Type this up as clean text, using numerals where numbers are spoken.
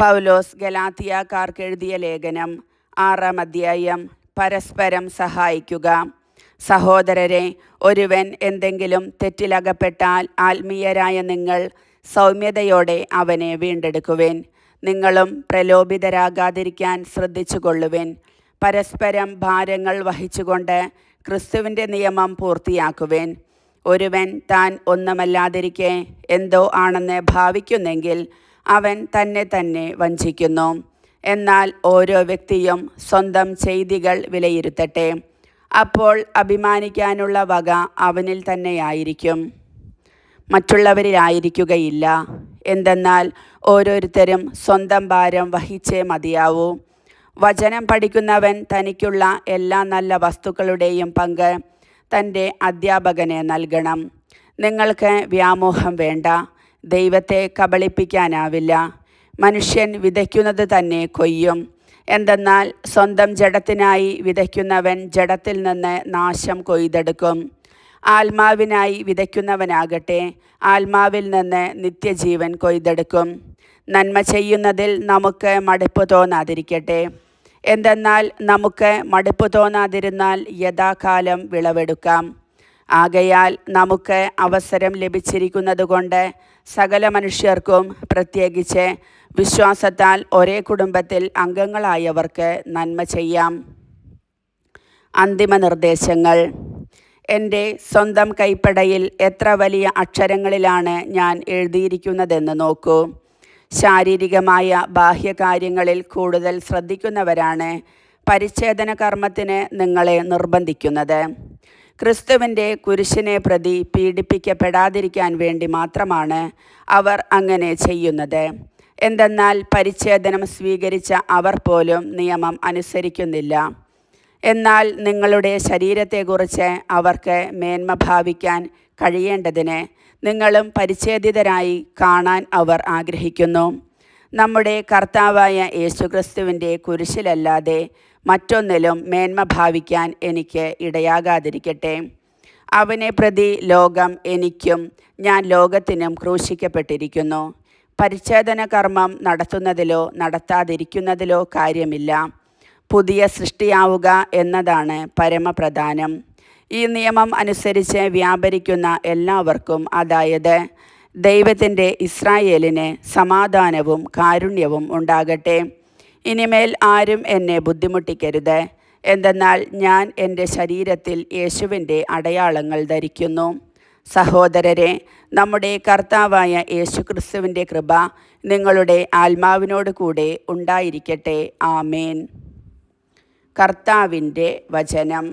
പൗലോസ് ഗലാത്യക്കാർക്ക് എഴുതിയ ലേഖനം 6-ാം അധ്യായം. പരസ്പരം സഹായിക്കുക. സഹോദരരെ, ഒരുവൻ എന്തെങ്കിലും തെറ്റിലകപ്പെട്ടാൽ ആത്മീയരായ നിങ്ങൾ സൗമ്യതയോടെ അവനെ വീണ്ടെടുക്കുവിൻ. നിങ്ങളും പ്രലോഭിതരാകാതിരിക്കാൻ ശ്രദ്ധിച്ചുകൊള്ളുവിൻ. പരസ്പരം ഭാരങ്ങൾ വഹിച്ചുകൊണ്ട് ക്രിസ്തുവിൻ്റെ നിയമം പൂർത്തിയാക്കുവിൻ. ഒരുവൻ താൻ ഒന്നുമല്ലാതിരിക്കെ എന്തോ ആണെന്ന് ഭാവിക്കുന്നെങ്കിൽ അവൻ തന്നെ വഞ്ചിക്കുന്നു. എന്നാൽ ഓരോ വ്യക്തിയും സ്വന്തം ചെയ്തികൾ വിലയിരുത്തട്ടെ. അപ്പോൾ അഭിമാനിക്കാനുള്ള വക അവനിൽ തന്നെയായിരിക്കും, മറ്റുള്ളവരിലായിരിക്കുകയില്ല. എന്തെന്നാൽ ഓരോരുത്തരും സ്വന്തം ഭാരം വഹിച്ചേ മതിയാവൂ. വചനം പഠിക്കുന്നവൻ തനിക്കുള്ള എല്ലാ നല്ല വസ്തുക്കളുടെയും പങ്ക് തൻ്റെ അധ്യാപകന് നൽകണം. നിങ്ങൾക്ക് വ്യാമോഹം വേണ്ട. ദൈവത്തെ കബളിപ്പിക്കാനാവില്ല. മനുഷ്യൻ വിതയ്ക്കുന്നത് തന്നെ കൊയ്യും. എന്തെന്നാൽ സ്വന്തം ജഡത്തിനായി വിതയ്ക്കുന്നവൻ ജഡത്തിൽ നിന്ന് നാശം കൊയ്തെടുക്കും. ആത്മാവിനായി വിതയ്ക്കുന്നവനാകട്ടെ ആത്മാവിൽ നിന്ന് നിത്യജീവൻ കൊയ്തെടുക്കും. നന്മ ചെയ്യുന്നതിൽ നമുക്ക് മടുപ്പ് തോന്നാതിരിക്കട്ടെ. എന്തെന്നാൽ നമുക്ക് മടുപ്പ് തോന്നാതിരുന്നാൽ യഥാകാലം വിളവെടുക്കാം. ആകയാൽ നമുക്ക് അവസരം ലഭിച്ചിരിക്കുന്നതുകൊണ്ട് സകല മനുഷ്യർക്കും, പ്രത്യേകിച്ച് വിശ്വാസത്താൽ ഒരേ കുടുംബത്തിൽ അംഗങ്ങളായവർക്ക് നന്മ ചെയ്യാം. അന്തിമ നിർദ്ദേശങ്ങൾ. എൻ്റെ സ്വന്തം കൈപ്പടയിൽ എത്ര വലിയ അക്ഷരങ്ങളിലാണ് ഞാൻ എഴുതിയിരിക്കുന്നതെന്ന് നോക്കൂ. ശാരീരികമായ ബാഹ്യകാര്യങ്ങളിൽ കൂടുതൽ ശ്രദ്ധിക്കുന്നവരാണ് പരിച്ഛേദന കർമ്മത്തിന് നിങ്ങളെ നിർബന്ധിക്കുന്നത്. ക്രിസ്തുവിൻ്റെ കുരിശിനെ പ്രതി പീഡിപ്പിക്കപ്പെടാതിരിക്കാൻ വേണ്ടി മാത്രമാണ് അവർ അങ്ങനെ ചെയ്യുന്നത്. എന്തെന്നാൽ പരിച്ഛേദനം സ്വീകരിച്ച അവർ പോലും നിയമം അനുസരിക്കുന്നില്ല. എന്നാൽ നിങ്ങളുടെ ശരീരത്തെക്കുറിച്ച് അവർക്ക് മേന്മ ഭാവിക്കാൻ കഴിയേണ്ടതിന് നിങ്ങളും പരിച്ഛേദിതരായി കാണാൻ അവർ ആഗ്രഹിക്കുന്നു. നമ്മുടെ കർത്താവായ യേശുക്രിസ്തുവിൻ്റെ കുരിശിലല്ലാതെ മറ്റൊന്നിലും മേന്മ ഭാവിക്കാൻ എനിക്ക് ഇടയാകാതിരിക്കട്ടെ. അവനെ പ്രതി ലോകം എനിക്കും ഞാൻ ലോകത്തിനും ക്രൂശിക്കപ്പെട്ടിരിക്കുന്നു. പരിച്ഛേദന കർമ്മം നടത്തുന്നതിലോ നടത്താതിരിക്കുന്നതിലോ കാര്യമില്ല. പുതിയ സൃഷ്ടിയാവുക എന്നതാണ് പരമപ്രധാനം. ഈ നിയമം അനുസരിച്ച് വ്യാപരിക്കുന്ന എല്ലാവർക്കും, അതായത് ദൈവത്തിൻ്റെ ഇസ്രായേലിന് സമാധാനവും കാരുണ്യവും ഉണ്ടാകട്ടെ. ഇനിമേൽ ആരും എന്നെ ബുദ്ധിമുട്ടിക്കരുത്. എന്തെന്നാൽ ഞാൻ എൻ്റെ ശരീരത്തിൽ യേശുവിൻ്റെ അടയാളങ്ങൾ ധരിക്കുന്നു. സഹോദരരെ, നമ്മുടെ കർത്താവായ യേശുക്രിസ്തുവിൻ്റെ കൃപ നിങ്ങളുടെ ആത്മാവിനോട് കൂടെ ഉണ്ടായിരിക്കട്ടെ. ആമേൻ. കർത്താവിൻ്റെ വചനം.